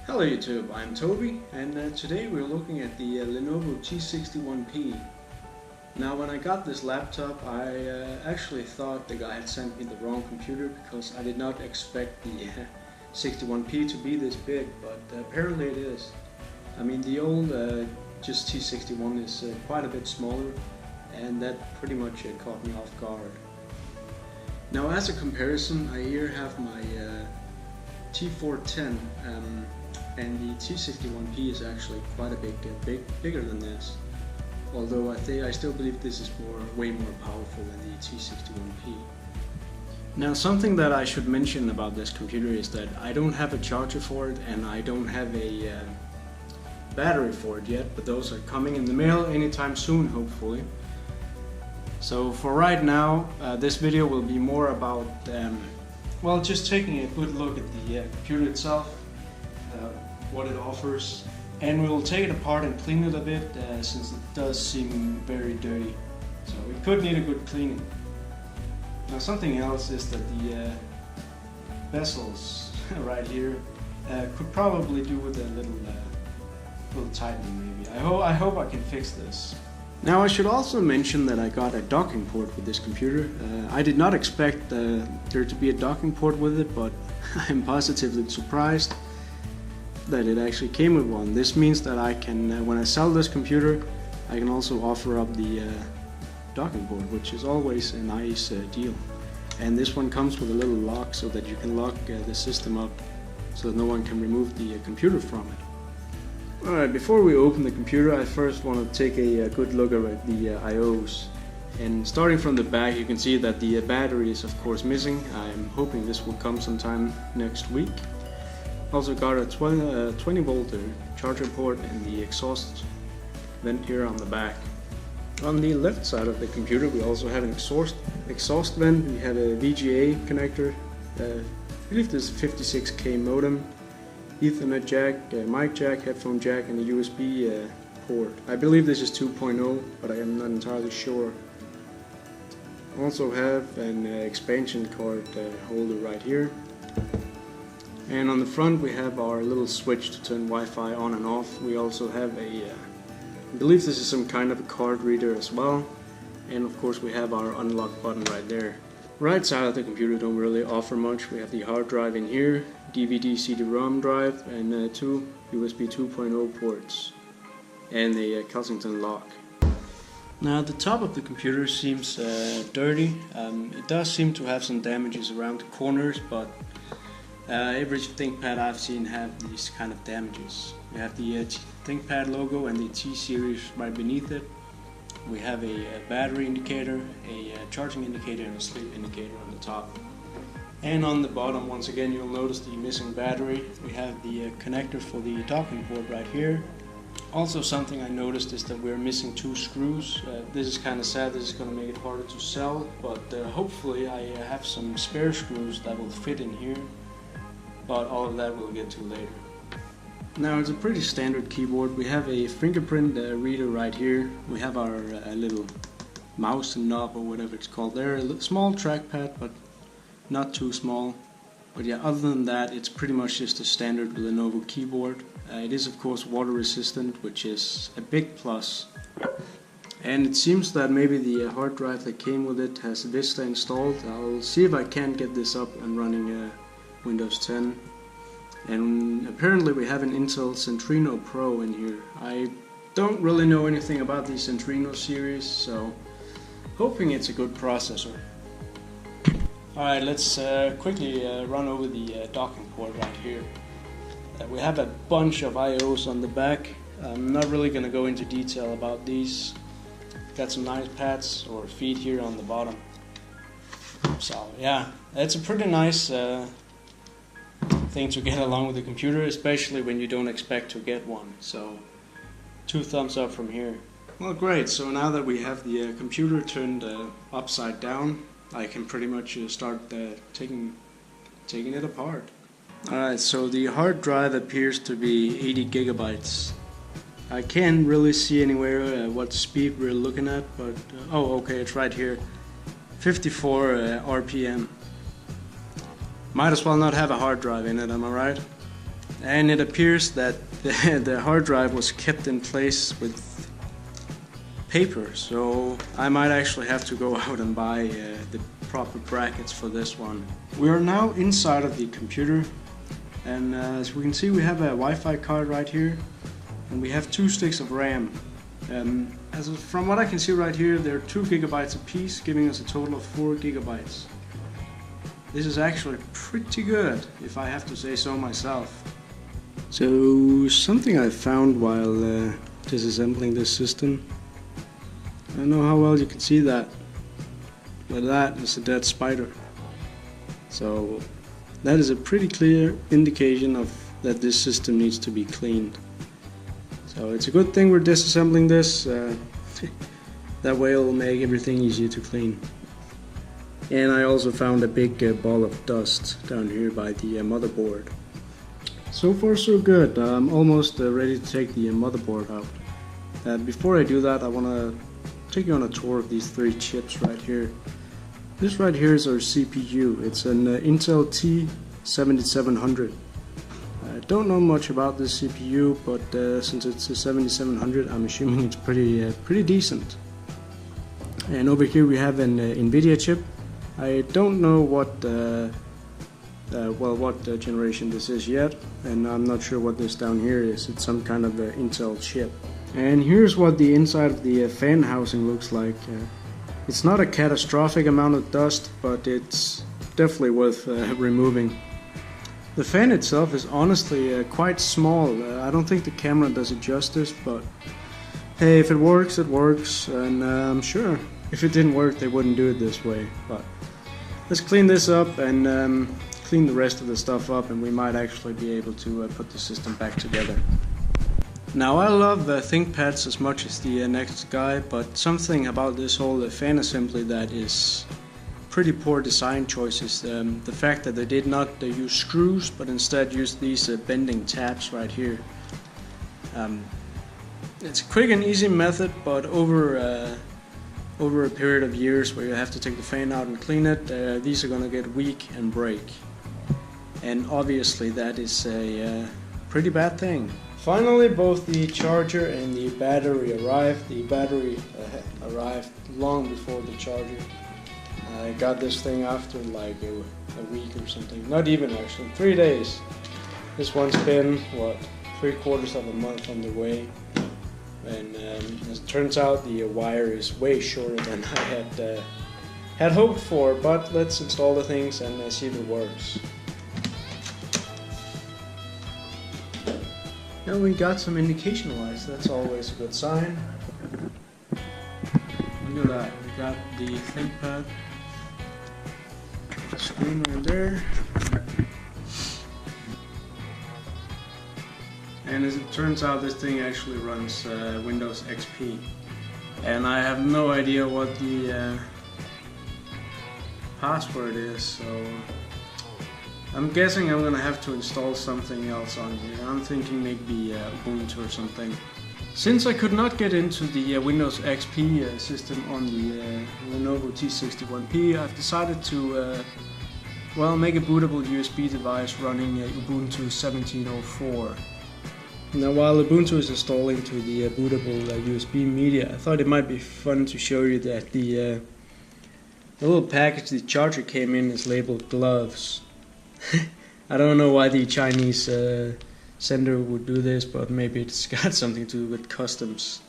Hello YouTube, I'm Toby, and today we're looking at the Lenovo T61p. Now when I got this laptop I actually thought the guy had sent me the wrong computer because I did not expect the 61p to be this big, but apparently it is. I mean the old just T61 is quite a bit smaller, and that pretty much caught me off guard. Now as a comparison, I here have my T410 and the T61p is actually quite a bigger than this. Although I still believe this is way more powerful than the T61p. Now something that I should mention about this computer is that I don't have a charger for it and I don't have a battery for it yet, but those are coming in the mail anytime soon, hopefully. So for right now, this video will be more about well, just taking a good look at the computer itself, what it offers, and we'll take it apart and clean it a bit since it does seem very dirty, so it could need a good cleaning. Now something else is that the bezels right here could probably do with a little tightening maybe. I hope I can fix this. Now I should also mention that I got a docking port with this computer. I did not expect there to be a docking port with it, but I'm positively surprised that it actually came with one. This means that I can, when I sell this computer, I can also offer up the docking port, which is always a nice deal. And this one comes with a little lock so that you can lock the system up so that no one can remove the computer from it. Alright, before we open the computer, I first want to take a good look at the IOs. And starting from the back, you can see that the battery is of course missing. I'm hoping this will come sometime next week. Also got a 20 volt charger port and the exhaust vent here on the back. On the left side of the computer we also have an exhaust vent. We have a VGA connector, I believe this is a 56K modem, Ethernet jack, mic jack, headphone jack, and a USB port. I believe this is 2.0, but I am not entirely sure. Also have an expansion card holder right here. And on the front we have our little switch to turn Wi-Fi on and off. We also have I believe this is some kind of a card reader as well. And of course we have our unlock button right there. Right side of the computer don't really offer much. We have the hard drive in here, DVD CD-ROM drive, and two USB 2.0 ports, and a Kensington lock. Now the top of the computer seems dirty. It does seem to have some damages around the corners, but every ThinkPad I've seen have these kind of damages. We have the ThinkPad logo and the T series right beneath it. We have a battery indicator, a charging indicator, and a sleep indicator on the top. And on the bottom, once again, you'll notice the missing battery. We have the connector for the docking port right here. Also something I noticed is that we're missing two screws. This is kind of sad. This is going to make it harder to sell, but hopefully I have some spare screws that will fit in here. But all of that we'll get to later. Now it's a pretty standard keyboard. We have a fingerprint reader right here. We have our little mouse and knob or whatever it's called there. A small trackpad, but not too small. But yeah, other than that, it's pretty much just a standard Lenovo keyboard. It is of course water resistant, which is a big plus. And it seems that maybe the hard drive that came with it has Vista installed. I'll see if I can get this up and running Windows 10. And apparently we have an Intel Centrino Pro in here. I don't really know anything about the Centrino series, so hoping it's a good processor. Alright, let's quickly run over the docking port right here. We have a bunch of IOs on the back. I'm not really going to go into detail about these. Got some nice pads or feet here on the bottom. So yeah, it's a pretty nice thing to get along with the computer, especially when you don't expect to get one. So 2 thumbs up from here. Well, great. So now that we have the computer turned upside down, I can pretty much start taking it apart. Alright, so the hard drive appears to be 80 gigabytes. I can't really see anywhere what speed we're looking at, but oh, okay, it's right here. 54 RPM. Might as well not have a hard drive in it, am I right? and it appears that the hard drive was kept in place with paper, so I might actually have to go out and buy the proper brackets for this one. We are now inside of the computer, and as we can see, we have a Wi-Fi card right here, and we have 2 sticks of RAM. From what I can see right here, they're 2 gigabytes a piece, giving us a total of 4 gigabytes. This is actually pretty good, if I have to say so myself. So, something I found while disassembling this system. I don't know how well you can see that, but that is a dead spider. So, that is a pretty clear indication of that this system needs to be cleaned. So it's a good thing we're disassembling this, that way it'll make everything easier to clean. And I also found a big ball of dust down here by the motherboard. So far so good. I'm almost ready to take the motherboard out. Before I do that, I want to take you on a tour of these 3 chips right here. This right here is our CPU. It's an Intel T6700. I don't know much about this CPU, but since it's a 7700, I'm assuming it's pretty decent. And over here we have an NVIDIA chip. I don't know what generation this is yet, and I'm not sure what this down here is. It's some kind of Intel chip. And here's what the inside of the fan housing looks like. It's not a catastrophic amount of dust, but it's definitely worth removing. The fan itself is honestly quite small. I don't think the camera does it justice, but hey, if it works, it works, and I'm sure if it didn't work, they wouldn't do it this way. But let's clean this up and clean the rest of the stuff up, and we might actually be able to put the system back together. Now, I love ThinkPads as much as the next guy, but something about this whole fan assembly that is pretty poor design choices. The fact that they did not use screws, but instead used these bending tabs right here. It's a quick and easy method, but over a period of years where you have to take the fan out and clean it, these are going to get weak and break. And obviously that is a pretty bad thing. Finally, both the charger and the battery arrived. The battery arrived long before the charger. I got this thing after like a week or something. Not even actually, 3 days. This one's been, what, 3/4 of a month on the way. And as it turns out, the wire is way shorter than I had hoped for. But let's install the things and see if it works. And we got some indication lights. That's always a good sign. Look at that. We got the ThinkPad screen right there. And as it turns out, this thing actually runs Windows XP. And I have no idea what the password is, so I'm guessing I'm gonna have to install something else on here. I'm thinking maybe Ubuntu or something. Since I could not get into the Windows XP system on the Lenovo T61p, I've decided to make a bootable USB device running Ubuntu 17.04. Now, while Ubuntu is installing to the bootable USB media, I thought it might be fun to show you that the little package the charger came in is labeled gloves. I don't know why the Chinese sender would do this, but maybe it's got something to do with customs.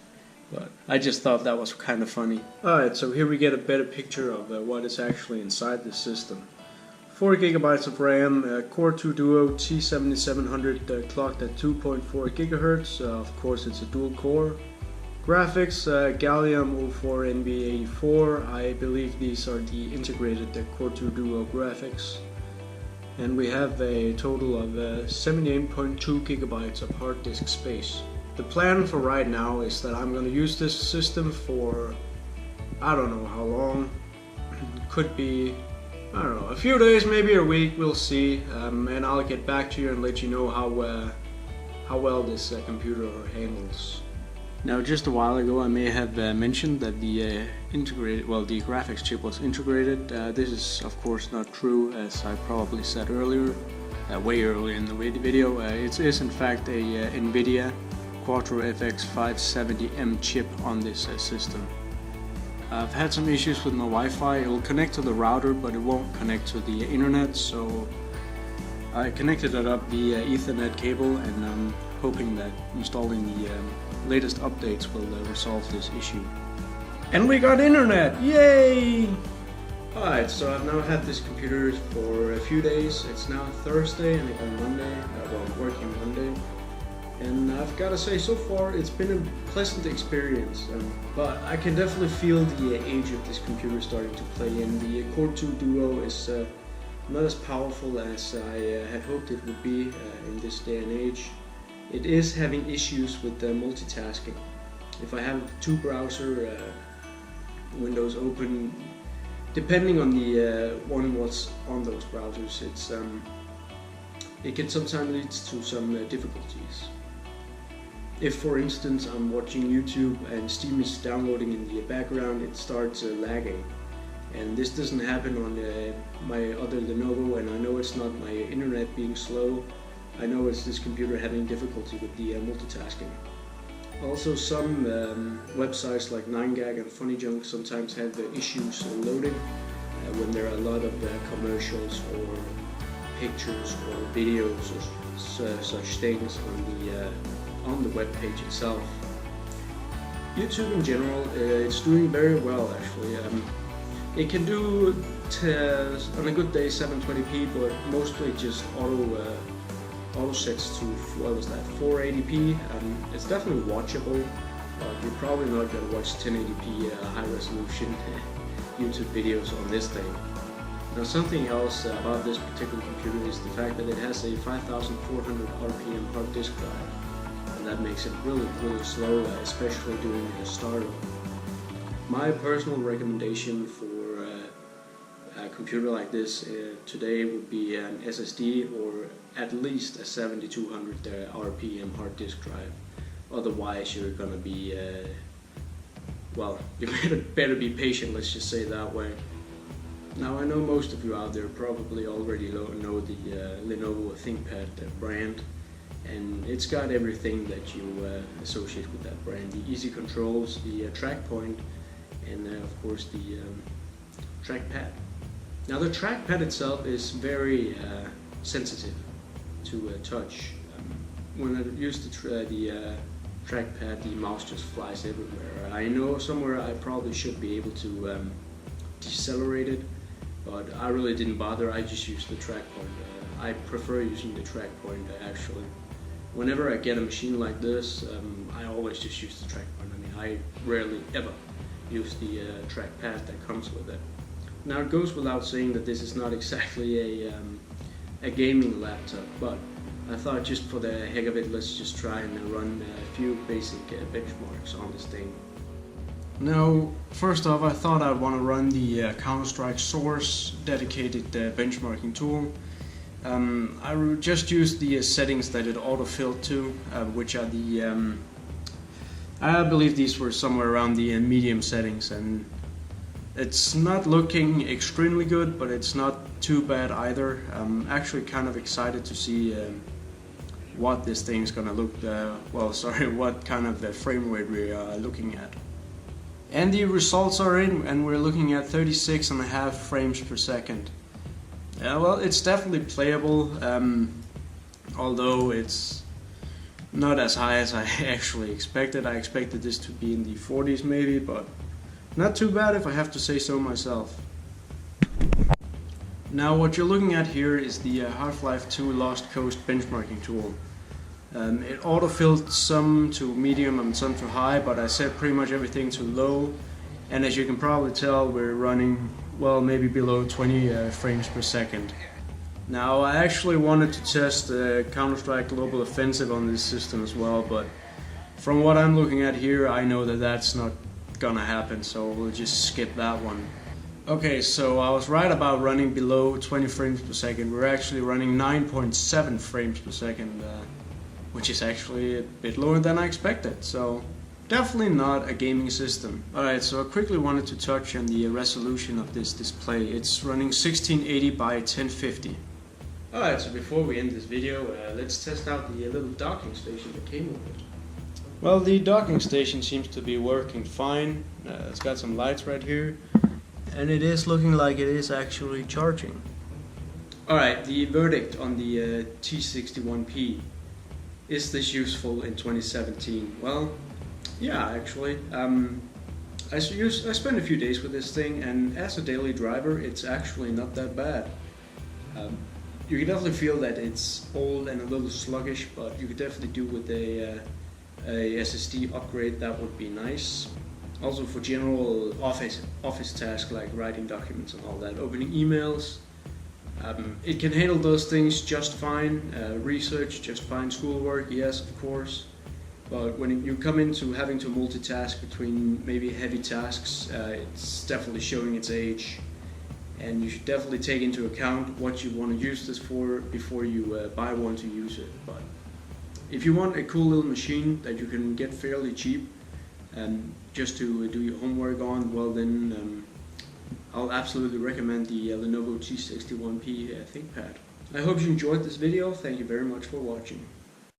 But I just thought that was kind of funny. Alright, so here we get a better picture of what is actually inside the system. 4 gigabytes of RAM, Core 2 Duo T7700 clocked at 2.4 gigahertz. Of course, it's a dual core. Graphics, Gallium 04 NV84. I believe these are the integrated Core 2 Duo graphics. And we have a total of 78.2 gigabytes of hard disk space. The plan for right now is that I'm going to use this system for, I don't know how long. Could be, I don't know, a few days, maybe a week, we'll see. And I'll get back to you and let you know how well this computer handles. Now, just a while ago I may have mentioned that the the graphics chip was integrated. This is of course not true, as I probably said earlier. way earlier in the video. It is in fact a NVIDIA Quattro FX 570M chip on this system. I've had some issues with my Wi-Fi. It will connect to the router, but it won't connect to the internet, so I connected it up via Ethernet cable, and I'm hoping that installing the latest updates will resolve this issue. And we got internet! Yay! Alright, so I've now had this computer for a few days. It's now Thursday and I got Monday, I'm working Monday. And I've got to say, so far it's been a pleasant experience, but I can definitely feel the age of this computer starting to play in. The Core 2 Duo is not as powerful as I had hoped it would be in this day and age. It is having issues with multitasking. If I have two browser windows open, depending on the what's on those browsers, it can sometimes lead to some difficulties. If, for instance, I'm watching YouTube and Steam is downloading in the background, it starts lagging. And this doesn't happen on my other Lenovo, and I know it's not my internet being slow. I know it's this computer having difficulty with the multitasking. Also, some websites like 9gag and Funny Junk sometimes have issues loading when there are a lot of commercials or pictures or videos or such things on the web page itself. YouTube in general, it's doing very well actually. It can do on a good day 720p, but mostly just auto sets to 480p. It's definitely watchable, but you're probably not going to watch 1080p high resolution YouTube videos on this thing. Now, something else about this particular computer is the fact that it has a 5400 RPM hard disk drive, and that makes it really slow, especially during the startup. My personal recommendation for a computer like this today would be an SSD or at least a 7200 RPM hard disk drive. Otherwise you're gonna be, you better be patient, let's just say it that way. Now, I know most of you out there probably already know the Lenovo Thinkpad brand, and it's got everything that you associate with that brand. The easy controls, the track point, and of course the trackpad. Now, the trackpad itself is very sensitive to touch. When I use the trackpad, the mouse just flies everywhere. I know somewhere I probably should be able to decelerate it, but I really didn't bother. I just used the track point. I prefer using the track point actually. Whenever I get a machine like this, I always just use the track point. I mean, I rarely ever use the trackpad that comes with it. Now, it goes without saying that this is not exactly a gaming laptop, but I thought just for the heck of it, let's just try and run a few basic benchmarks on this thing. Now, first off, I thought I'd want to run the Counter-Strike Source dedicated benchmarking tool. I just used the settings that it auto-filled to, which are the, I believe these were somewhere around the medium settings, and it's not looking extremely good, but it's not too bad either. I'm actually kind of excited to see what this thing's gonna look, what kind of frame rate we are looking at. And the results are in, and we're looking at 36.5 frames per second. Well, it's definitely playable, although it's not as high as I actually expected. I expected this to be in the 40s maybe, but not too bad if I have to say so myself. Now, what you're looking at here is the Half-Life 2 Lost Coast benchmarking tool. It auto-filled some to medium and some to high, but I set pretty much everything to low, and as you can probably tell, we're running, well, maybe below 20 frames per second. Now, I actually wanted to test Counter-Strike Global Offensive on this system as well, but from what I'm looking at here, I know that that's not gonna happen, so we'll just skip that one. Okay, so I was right about running below 20 frames per second. We're actually running 9.7 frames per second, which is actually a bit lower than I expected, so definitely not a gaming system. Alright, so I quickly wanted to touch on the resolution of this display. It's running 1680 by 1050. Alright, so before we end this video, let's test out the little docking station that came with it. Well, the docking station seems to be working fine. It's got some lights right here, and it is looking like it is actually charging. Alright, the verdict on the T61p. Is this useful in 2017? Well, yeah, actually. I spent a few days with this thing, and as a daily driver, it's actually not that bad. You can definitely feel that it's old and a little sluggish, but you could definitely do with a SSD upgrade. That would be nice. Also for general office tasks like writing documents and all that, opening emails. It can handle those things just fine. Research, just fine. Schoolwork, yes, of course. But when you come into having to multitask between maybe heavy tasks, it's definitely showing its age. And you should definitely take into account what you want to use this for before you buy one to use it. But if you want a cool little machine that you can get fairly cheap, just to do your homework on, well then I'll absolutely recommend the Lenovo T61p Thinkpad. I hope you enjoyed this video. Thank you very much for watching.